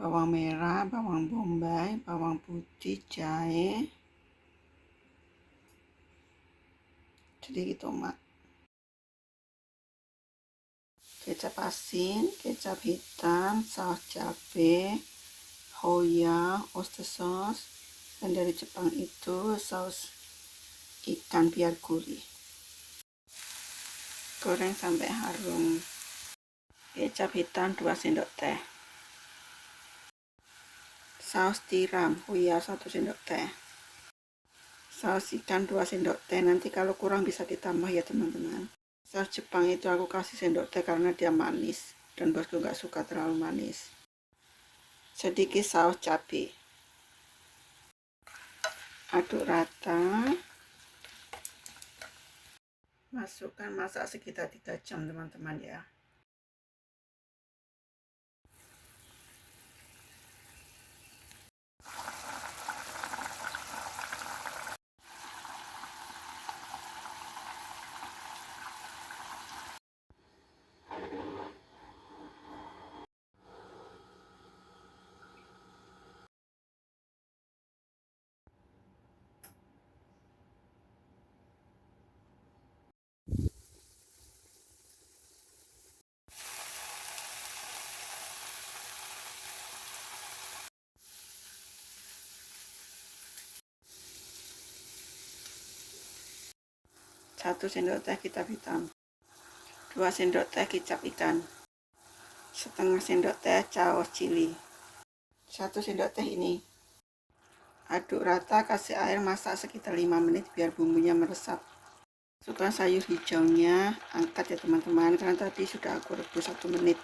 bawang merah, bawang bombay, bawang putih, jahe, sedikit tomat, kecap asin, kecap hitam, saus cabai, Hoya, oyster sauce, dan dari Jepang itu saus ikan biar gurih. Goreng sampai harum. Kecap hitam 2 sendok teh. Saus tiram Hoya 1 sendok teh. Saus ikan 2 sendok teh. Nanti kalau kurang bisa ditambah ya teman-teman. Saus Jepang itu aku kasih sendok teh karena dia manis dan bosku nggak suka terlalu manis. Sedikit saus cabai. Aduk rata. Masukkan, masak sekitar 3 jam teman-teman ya. Satu sendok teh kecap hitam, 2 sendok teh kecap ikan, setengah sendok teh saus cili, 1 sendok teh ini. Aduk rata, kasih air, masak sekitar 5 menit biar bumbunya meresap. Masukkan sayur hijaunya, angkat ya teman-teman, karena tadi sudah aku rebus 1 menit.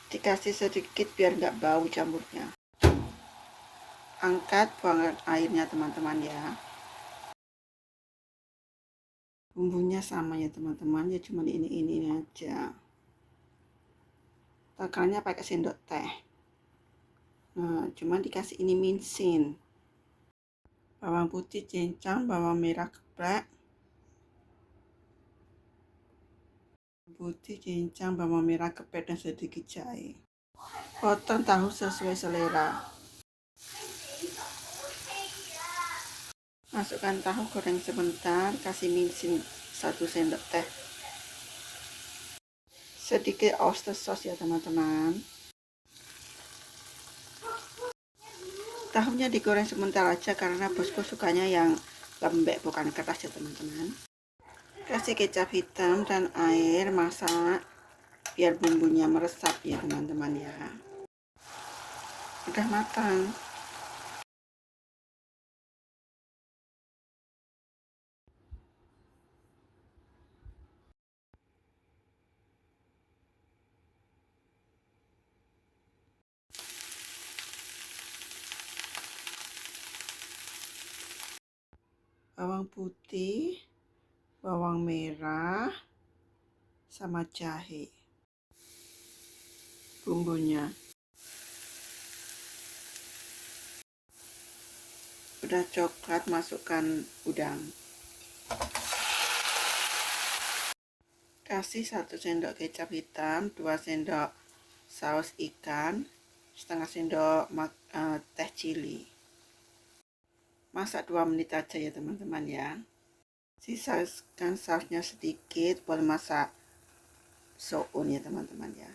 Dikasih sedikit biar nggak bau campurnya. Angkat, buang airnya teman-teman ya. Bumbunya sama ya teman-teman, ya cuma ini aja. Takarnya pakai sendok teh. Nah, cuma dikasih ini minsin. Bawang putih cincang, bawang merah geprek, putih cincang, bawang merah geprek, dan sedikit jahe. Potong tahu sesuai selera. Masukkan tahu, goreng sebentar, kasih minsin 1 sendok teh. Sedikit oyster sauce ya teman-teman. Tahunya digoreng sebentar aja karena bosku sukanya yang lembek bukan keras ya teman-teman. Kasih kecap hitam dan air, masak biar bumbunya meresap ya teman-teman ya. Udah matang. Bawang putih, bawang merah, sama jahe. Bumbunya udah coklat, masukkan udang. Kasih 1 sendok kecap hitam, 2 sendok saus ikan, setengah sendok teh cili. Masak 2 menit aja ya teman-teman ya. Sisakan sausnya sedikit buat masak soun ya teman-teman ya.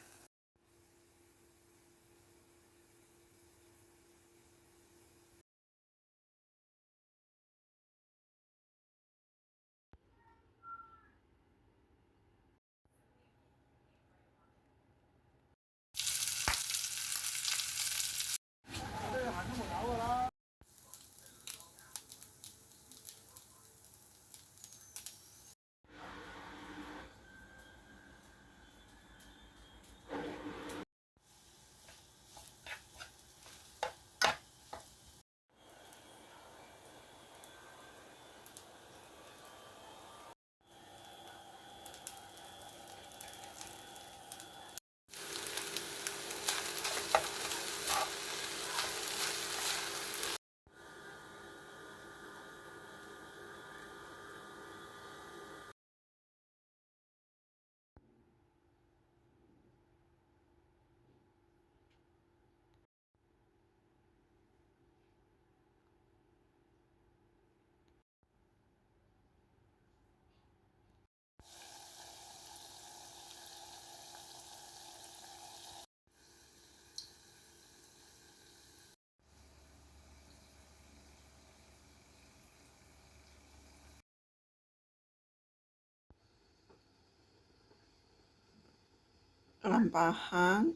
lampahan,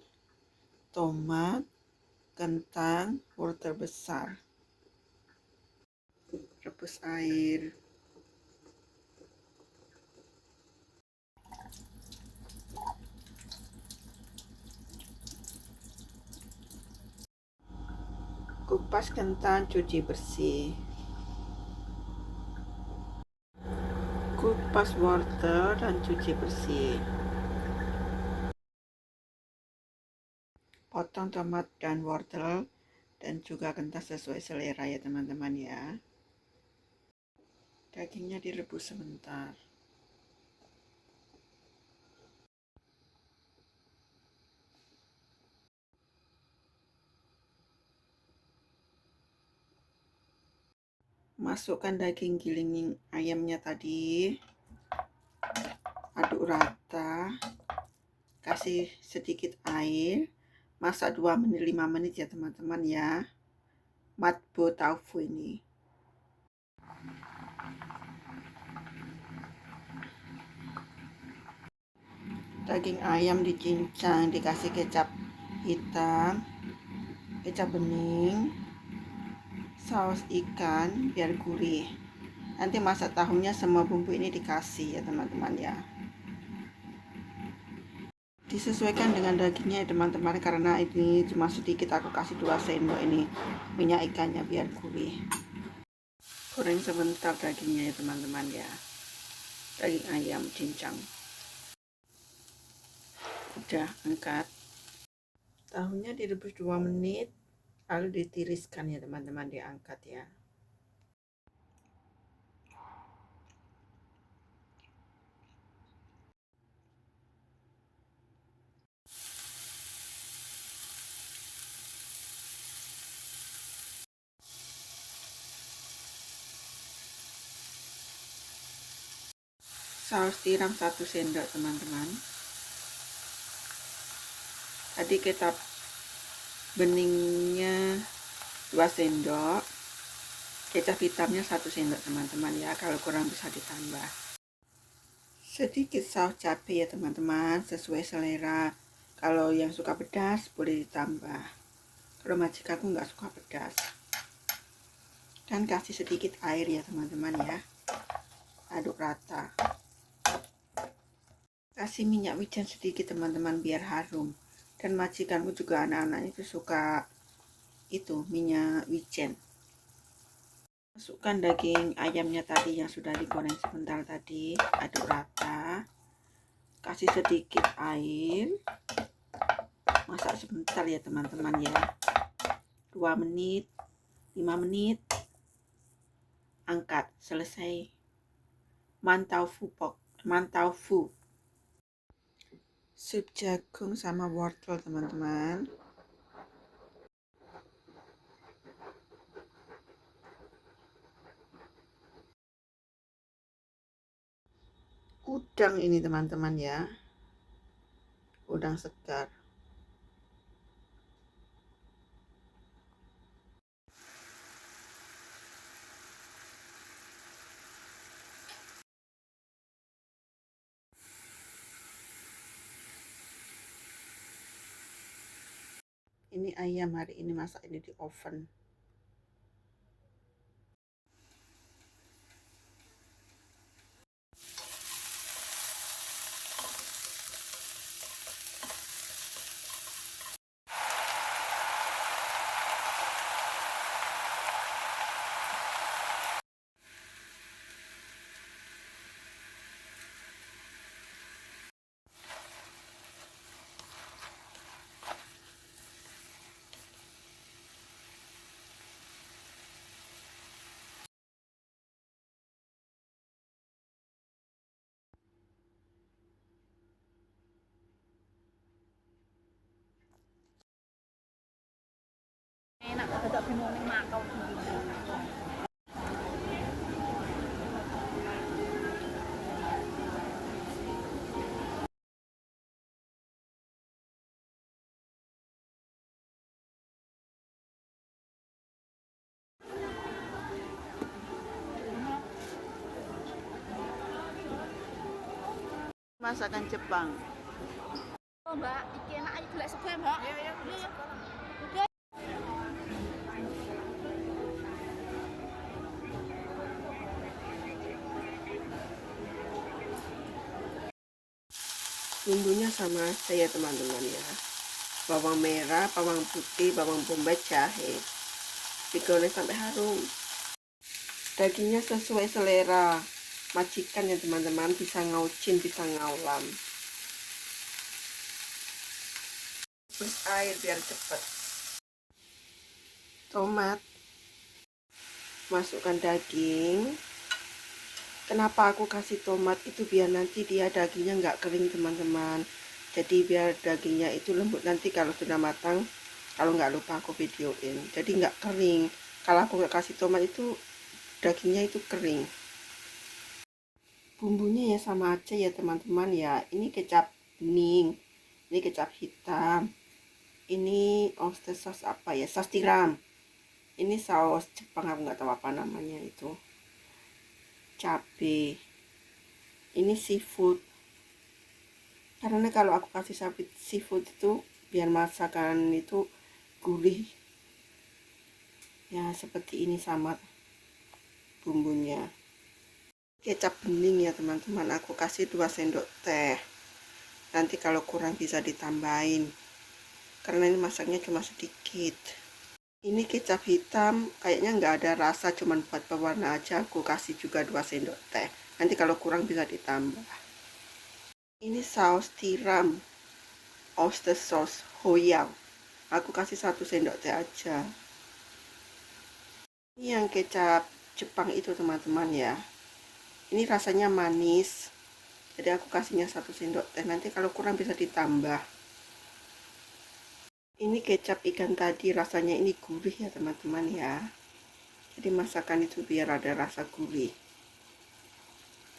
tomat, kentang, wortel besar. Rebus air. Kupas kentang, cuci bersih. Kupas wortel dan cuci bersih. Potong tomat dan wortel dan juga kentang sesuai selera ya teman-teman ya. Dagingnya direbus sebentar. Masukkan daging giling ayamnya tadi, aduk rata, kasih sedikit air, masak 2 menit 5 menit ya teman-teman ya. Matbo tofu ini. Daging ayam dicincang, dikasih kecap hitam, kecap bening, saus ikan biar gurih. Nanti masak tahunya semua bumbu ini dikasih ya teman-teman ya. Disesuaikan dengan dagingnya ya teman-teman, karena ini cuma sedikit, aku kasih 2 sendok ini minyak ikannya biar gurih. Goreng sebentar dagingnya ya teman-teman ya. Daging ayam cincang. Udah, angkat. Tahunya direbus 2 menit, lalu ditiriskan ya teman-teman, diangkat ya. Saus tiram 1 sendok teman-teman. Tadi kecap beningnya 2 sendok, kecap hitamnya 1 sendok teman-teman ya, kalau kurang bisa ditambah. Sedikit saus cabai ya teman-teman, sesuai selera. Kalau yang suka pedas boleh ditambah, kalau majikanku nggak suka pedas. Dan kasih sedikit air ya teman-teman ya, aduk rata. Kasih minyak wijen sedikit teman-teman biar harum. Dan majikanku juga anak-anak itu suka itu minyak wijen. Masukkan daging ayamnya tadi yang sudah digoreng sebentar tadi, aduk rata, kasih sedikit air, masak sebentar ya teman-teman ya, 2 menit 5 menit, angkat, selesai. Mantaufu sup jagung sama wortel teman-teman. Udang ini teman-teman ya, udang segar. Ini ayam hari ini masak ini di oven. Enak agak bingung makau. Masakan Jepang. Oh, Mbak, iki enak aja golek sego ya, Mbak. Iya, iya. Udah. Bumbunya sama aja ya teman-teman ya. Bawang merah, bawang putih, bawang bombay, jahe. Digoreng sampai harum. Dagingnya sesuai selera majikan ya teman-teman, bisa ngaucin, bisa ngaulam. Terus air biar cepet. Tomat, masukkan daging. Kenapa aku kasih tomat itu biar nanti dia dagingnya nggak kering teman-teman. Jadi biar dagingnya itu lembut nanti kalau sudah matang. Kalau nggak lupa aku videoin. Jadi nggak kering. Kalau aku nggak kasih tomat itu dagingnya itu kering. Bumbunya ya sama aja ya teman-teman ya. Ini kecap bening, ini kecap hitam, ini oyster sauce apa ya, saus tiram, ini saus Jepang aku nggak tahu apa namanya itu, cabe, ini seafood. Karena kalau aku kasih seafood itu biar masakan itu gurih ya, seperti ini sama bumbunya. Kecap bening ya teman-teman, aku kasih 2 sendok teh. Nanti kalau kurang bisa ditambahin karena ini masaknya cuma sedikit. Ini kecap hitam kayaknya nggak ada rasa, cuman buat pewarna aja, aku kasih juga 2 sendok teh. Nanti kalau kurang bisa ditambah. Ini saus tiram oyster sauce Hoyang, aku kasih 1 sendok teh aja. Ini yang kecap Jepang itu teman-teman ya, ini rasanya manis, jadi aku kasihnya 1 sendok teh. Nanti kalau kurang bisa ditambah. Ini kecap ikan tadi, rasanya ini gurih ya teman-teman ya, jadi masakan itu biar ada rasa gurih,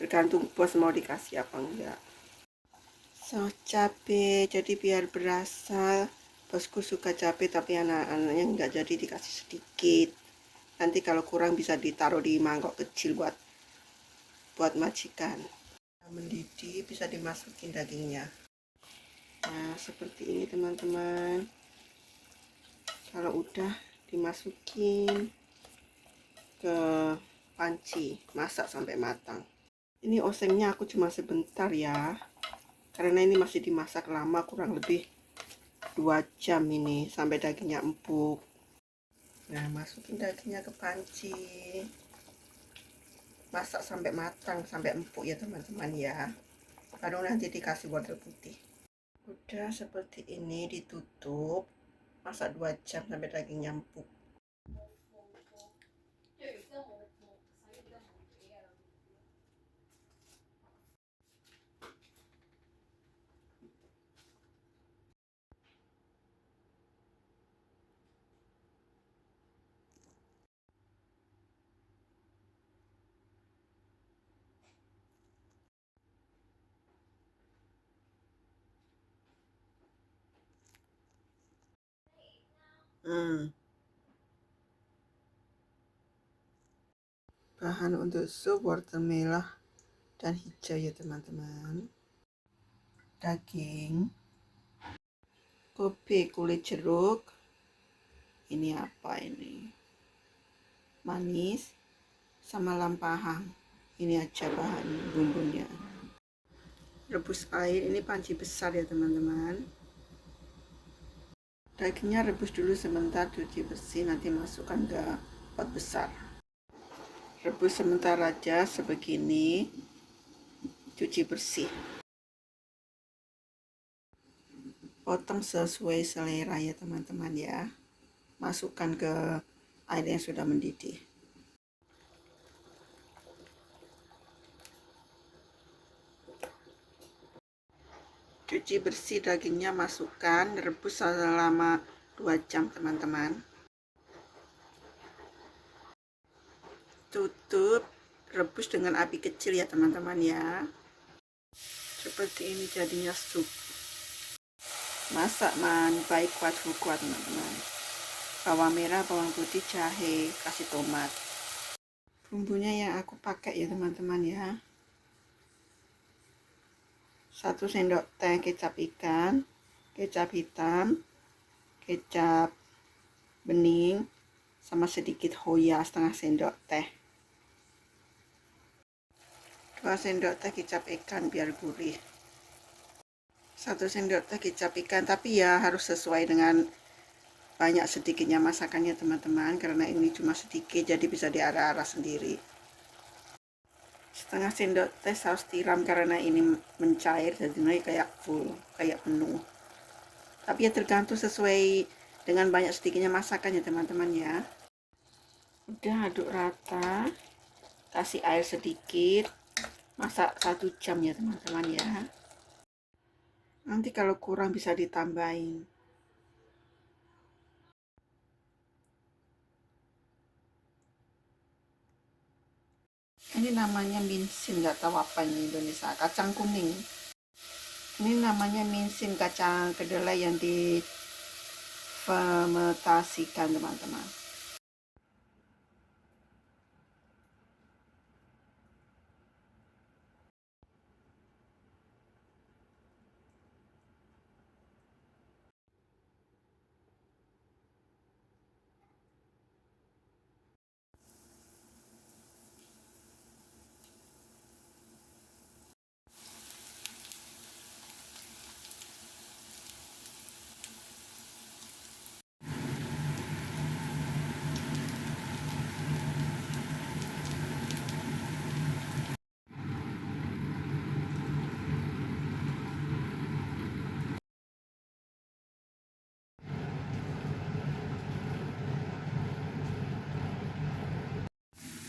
tergantung bos mau dikasih apa enggak. Saus cabe, jadi biar berasa. Bosku suka cabe tapi anak-anaknya enggak, jadi dikasih sedikit. Nanti kalau kurang bisa ditaruh di mangkok kecil buat majikan. Mendidih bisa dimasukin dagingnya. Nah seperti ini teman-teman. Kalau udah dimasukin ke panci, masak sampai matang. Ini osengnya aku cuma sebentar ya, karena ini masih dimasak lama, kurang lebih 2 jam ini sampai dagingnya empuk. Nah masukin dagingnya ke panci, masak sampai matang, sampai empuk ya teman-teman ya, baru nanti dikasih wortel putih. Udah seperti ini, ditutup, masak 2 jam sampai dagingnya empuk. Bahan untuk sup wortel merah dan hijau ya teman-teman. Daging, kopi kulit jeruk, ini apa ini, manis, sama lampahang. Ini aja bahan bumbunya. Rebus air, ini panci besar ya teman-teman. Dagingnya rebus dulu sebentar, cuci bersih, nanti masukkan ke pot besar. Rebus sebentar aja sebegini, cuci bersih. Potong sesuai selera ya teman-teman ya. Masukkan ke air yang sudah mendidih. Cuci bersih dagingnya, masukkan, rebus selama 2 jam teman-teman. Tutup, rebus dengan api kecil ya teman-teman ya. Seperti ini jadinya sup. Masak baik kuat kuat teman-teman. Bawang merah, bawang putih, jahe, kasih tomat. Bumbunya yang aku pakai ya teman-teman ya, 1 sendok teh kecap ikan, kecap hitam, kecap bening, sama sedikit hoya setengah sendok teh. 2 sendok teh kecap ikan biar gurih. 1 sendok teh kecap ikan, tapi ya harus sesuai dengan banyak sedikitnya masakannya teman-teman, karena ini cuma sedikit jadi bisa diarah-arah sendiri. Setengah sendok teh saus tiram, karena ini mencair jadi kayak full, kayak penuh. Tapi ya tergantung sesuai dengan banyak sedikitnya masakannya teman-teman ya. Udah aduk rata, kasih air sedikit, masak 1 jam ya teman-teman ya. Nanti kalau kurang bisa ditambahin. Ini namanya minsin, nggak tahu apa ini Indonesia, kacang kuning. Ini namanya minsin, kacang kedelai yang difermentasikan teman-teman.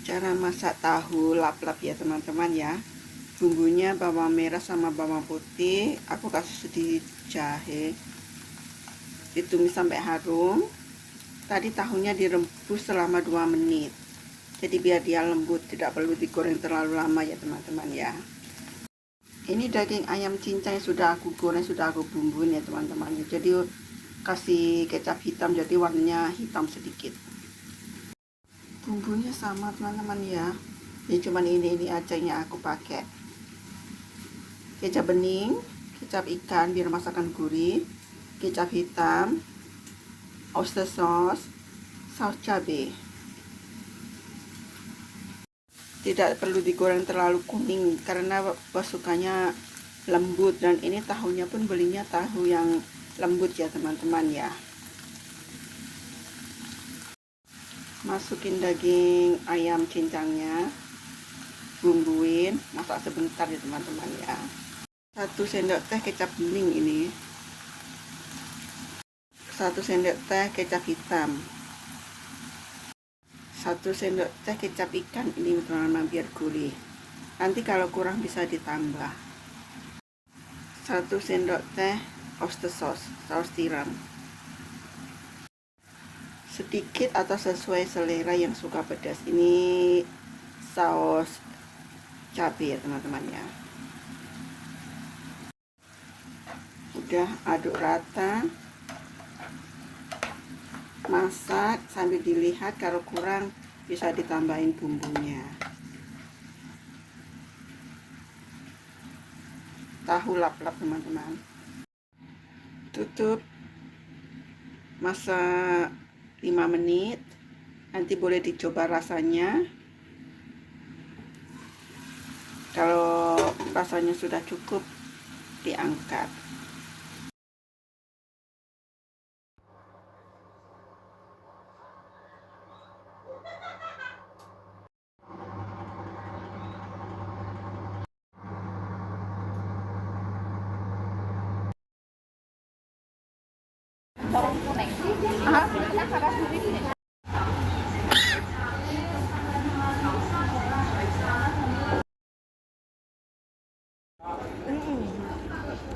Cara masak tahu lap-lap ya teman-teman ya. Bumbunya bawang merah sama bawang putih, aku kasih sedikit jahe, ditumis sampai harum. Tadi tahunya direbus selama 2 menit, jadi biar dia lembut, tidak perlu digoreng terlalu lama ya teman-teman ya. Ini daging ayam cincang yang sudah aku goreng, sudah aku bumbuin ya teman-teman. Jadi kasih kecap hitam, jadi warnanya hitam sedikit. Bumbunya sama teman-teman ya, ini cuman ini aja yang aku pakai. Kecap bening, kecap ikan biar masakan gurih, kecap hitam, oyster sauce, saus cabai. Tidak perlu digoreng terlalu kuning karena bos sukanya lembut, dan ini tahunya pun belinya tahu yang lembut ya teman-teman ya. Masukin daging ayam cincangnya, bumbuin, masak sebentar ya teman-teman ya. 1 sendok teh kecap bening ini, 1 sendok teh kecap hitam, 1 sendok teh kecap ikan ini teman-teman biar gurih. Nanti kalau kurang bisa ditambah. 1 sendok teh oyster sauce, saus tiram. Sedikit atau sesuai selera yang suka pedas. Ini saus cabai ya teman-teman ya. Udah aduk rata, masak sambil dilihat, kalau kurang bisa ditambahin bumbunya. Tahu lap-lap teman-teman. Tutup, masak 5 menit, nanti boleh dicoba rasanya. Kalau rasanya sudah cukup, diangkat. Bawang kuning.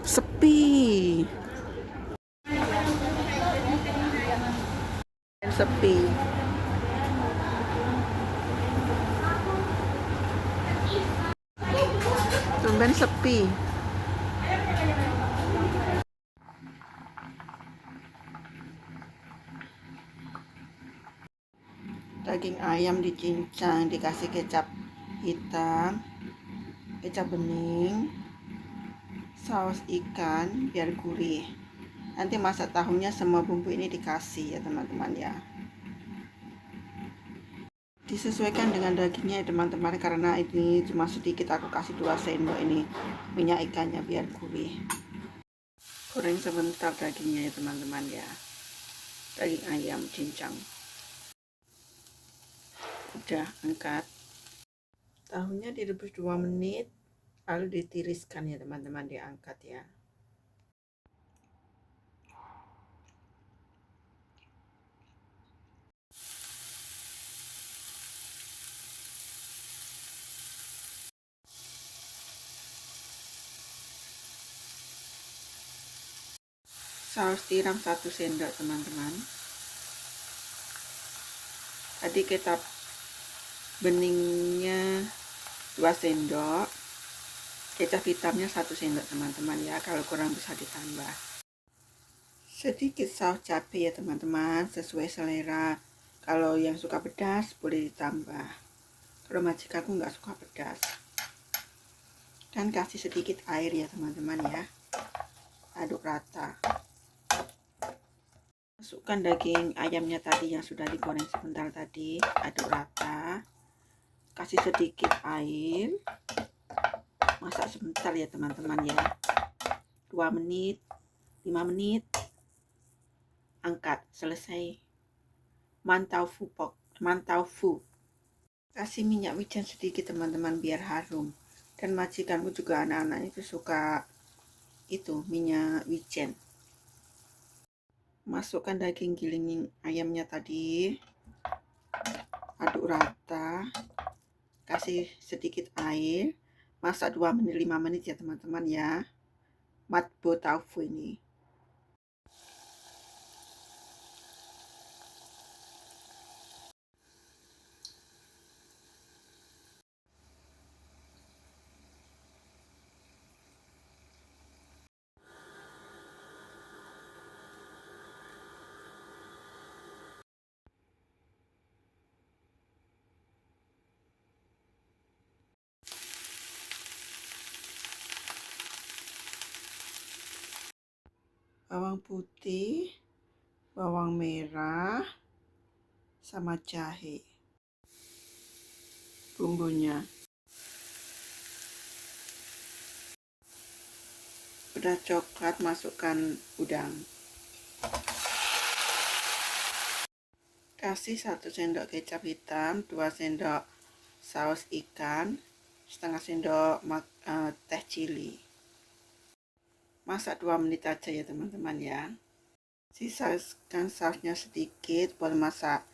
Sepi. Sepi. Tumben sepi. Daging ayam dicincang, dikasih kecap hitam, kecap bening, saus ikan biar gurih. Nanti masak tahunya semua bumbu ini dikasih ya teman-teman ya. Disesuaikan dengan dagingnya ya teman-teman, karena ini cuma sedikit, aku kasih 2 sendok ini minyak ikannya biar gurih. Goreng sebentar dagingnya ya teman-teman ya, daging ayam cincang. Udah, angkat. Tahunya direbus 2 menit lalu ditiriskan ya teman-teman, diangkat ya. Saus tiram 1 sendok teman-teman. Tadi kecap beningnya 2 sendok, kecap hitamnya 1 sendok teman-teman ya, kalau kurang bisa ditambah. Sedikit saus cabai ya teman-teman, sesuai selera. Kalau yang suka pedas boleh ditambah, kalau majikanku nggak suka pedas. Dan kasih sedikit air ya teman-teman ya, aduk rata. Masukkan daging ayamnya tadi yang sudah digoreng sebentar tadi, aduk rata. Kasih sedikit air, masak sebentar ya teman-teman ya, 2 menit 5 menit, angkat, selesai. Mantaufu. Kasih minyak wijen sedikit teman-teman biar harum. Dan majikanku juga, anak-anak itu suka itu minyak wijen. Masukkan daging giling ayamnya tadi, aduk rata, kasih sedikit air, masak 2 menit 5 menit ya teman-teman ya. Matbo taufu ini. Bawang putih, bawang merah, sama jahe. Bumbunya udah coklat, masukkan udang. Kasih 1 sendok kecap hitam, 2 sendok saus ikan, setengah sendok teh cili. Masak 2 menit aja ya teman-teman ya. Sisakan sausnya sedikit buat masak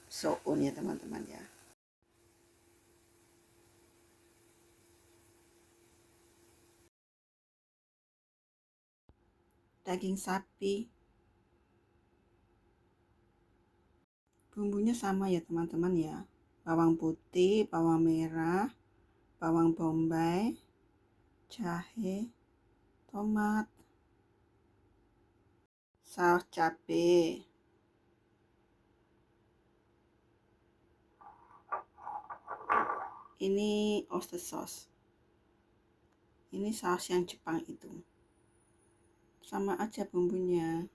soun ya teman-teman ya. Daging sapi, bumbunya sama ya teman-teman ya, bawang putih, bawang merah, bawang bombay, jahe, tomat, saus cabai, ini oyster sauce, ini saus yang Jepang itu, sama aja bumbunya.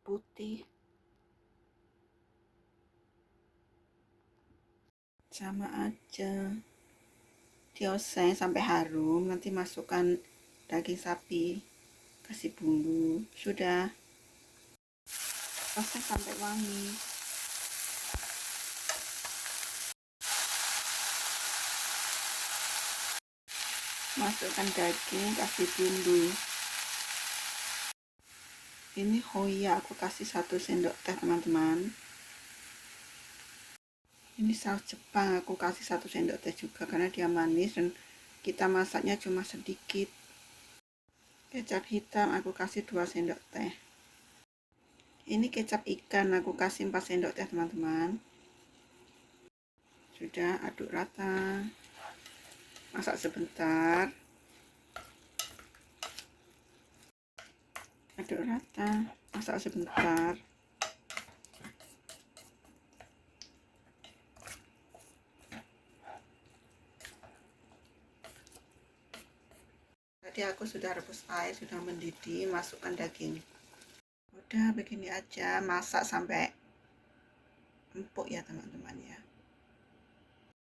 Putih sama aja, dioseng sampai harum, nanti masukkan daging sapi, kasih bumbu, sudah. Oseng sampai wangi. Masukkan daging, kasih bumbu. Ini hoya, aku kasih 1 sendok teh teman-teman. Ini saus Jepang, aku kasih 1 sendok teh juga karena dia manis dan kita masaknya cuma sedikit. Kecap hitam aku kasih 2 sendok teh. Ini kecap ikan aku kasih 4 sendok teh teman-teman. Sudah, aduk rata. Masak sebentar. Aduk rata, masak sebentar. tadi aku sudah rebus air, sudah mendidih, masukkan daging. Udah begini aja, masak sampai empuk ya teman-teman ya.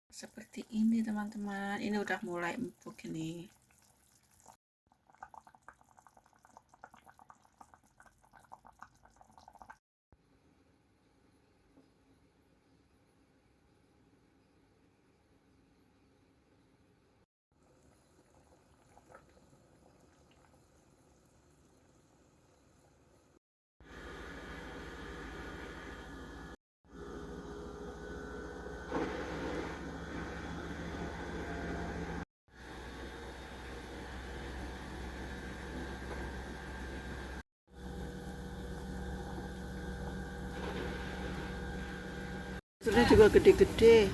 Seperti ini teman-teman, ini udah mulai empuk ini. Sudah juga gede-gede.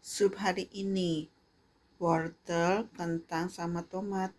Sup hari ini wortel, kentang, sama tomat.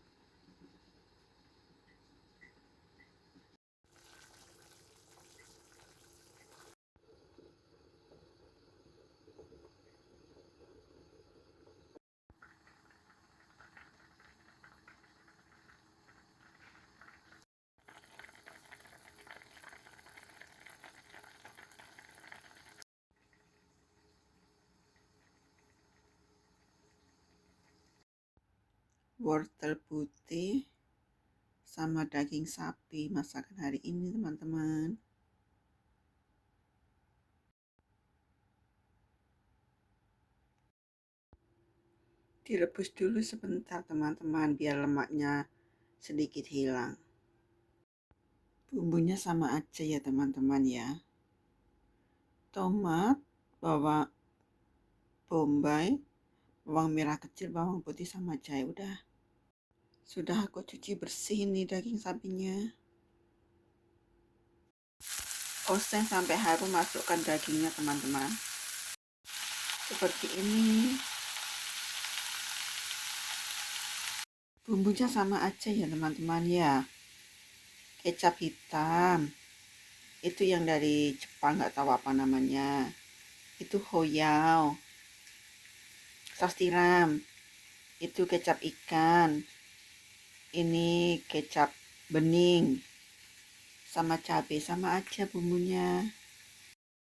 Wortel putih sama daging sapi masakan hari ini teman-teman. Direbus dulu sebentar teman-teman biar lemaknya sedikit hilang. Bumbunya sama aja ya teman-teman ya. Tomat, bawang bombay, bawang merah kecil, bawang putih sama jahe. Udah. Sudah aku cuci bersih nih daging sapinya. Oseng sampai harum, masukkan dagingnya teman-teman. Seperti ini. Bumbunya sama aja ya teman-teman ya. Kecap hitam. Itu yang dari Jepang, nggak tahu apa namanya. Itu hoyao. Saus tiram. Itu kecap ikan. Ini kecap bening. Sama cabai, sama aja bumbunya.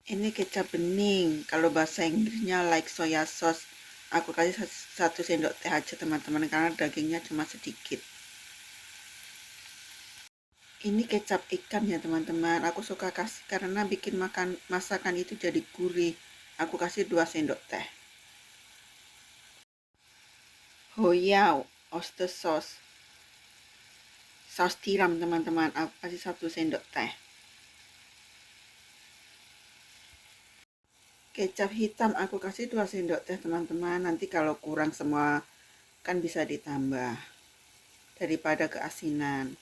Ini kecap bening, kalau bahasa Inggrisnya like soya sauce. Aku kasih 1 sendok teh aja teman-teman, karena dagingnya cuma sedikit. Ini kecap ikan ya teman-teman, aku suka kasih karena bikin masakan itu jadi gurih. Aku kasih 2 sendok teh. Hoyao oyster sauce, saus tiram teman-teman, aku kasih 1 sendok teh. Kecap hitam aku kasih 2 sendok teh teman-teman. Nanti kalau kurang semua kan bisa ditambah daripada keasinan.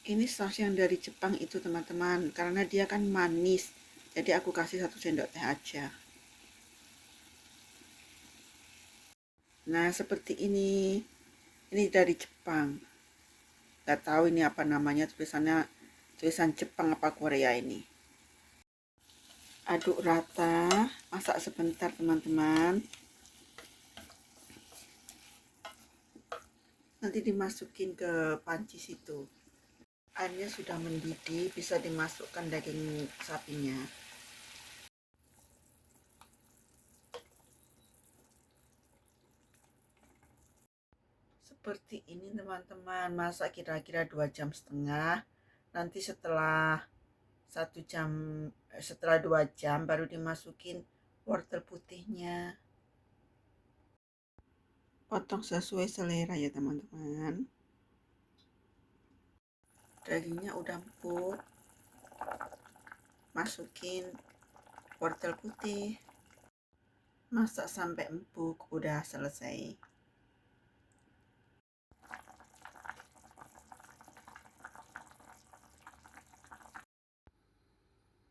Ini saus yang dari Jepang itu teman-teman, karena dia kan manis, jadi aku kasih 1 sendok teh aja. Nah seperti ini dari Jepang. Gak tahu ini apa namanya, tulisan Jepang apa Korea ini. Aduk rata, masak sebentar teman-teman. Nanti dimasukin ke panci situ. Airnya sudah mendidih, bisa dimasukkan daging sapinya. Seperti ini teman-teman, masak kira-kira 2,5 jam. Nanti setelah 2 jam baru dimasukin wortel putihnya. Potong sesuai selera ya teman-teman. Dagingnya udah empuk, masukin wortel putih, masak sampai empuk, udah selesai.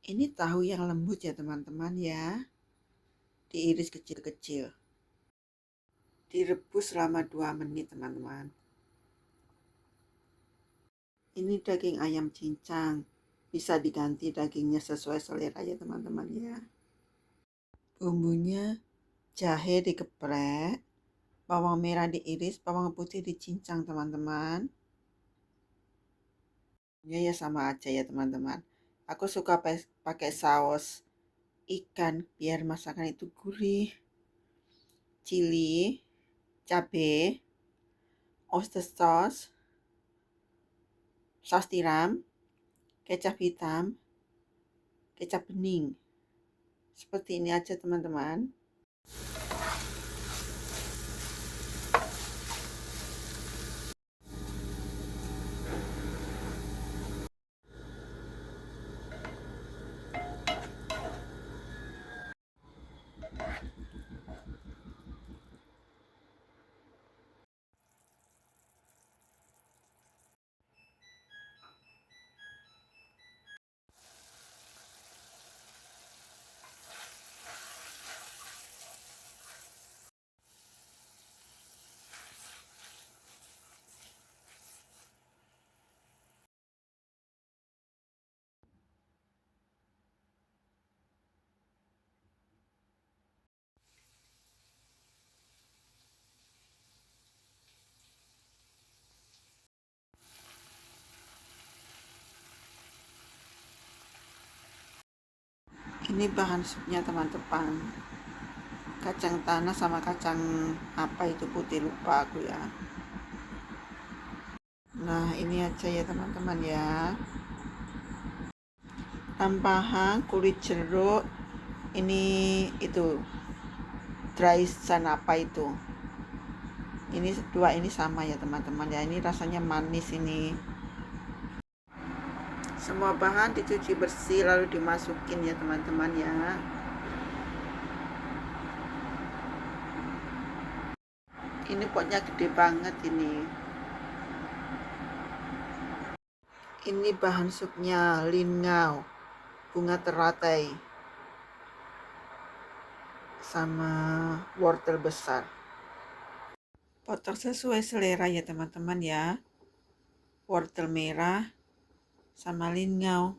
Ini tahu yang lembut ya teman-teman ya. Diiris kecil-kecil. Direbus selama 2 menit teman-teman. Ini daging ayam cincang. Bisa diganti dagingnya sesuai selera ya teman-teman ya. Bumbunya jahe digeprek, bawang merah diiris, bawang putih dicincang teman-teman. Ya sama aja ya teman-teman. Aku suka pakai saus ikan biar masakan itu gurih. Chili, cabai, oyster sauce, saus tiram, kecap hitam, kecap bening. Seperti ini aja teman-teman. Ini bahan supnya teman-teman. Kacang tanah sama kacang apa itu putih, lupa aku ya. Nah ini aja ya teman-teman ya. Tambahan kulit jeruk. Ini itu dry sun apa itu. Ini dua ini sama ya teman-teman ya. Ini rasanya manis ini. Semua bahan dicuci bersih lalu dimasukin ya teman-teman ya. Ini potnya gede banget ini. Ini bahan supnya lingau, bunga teratai, sama wortel besar. Potong sesuai selera ya teman-teman ya. Wortel merah sama lingau.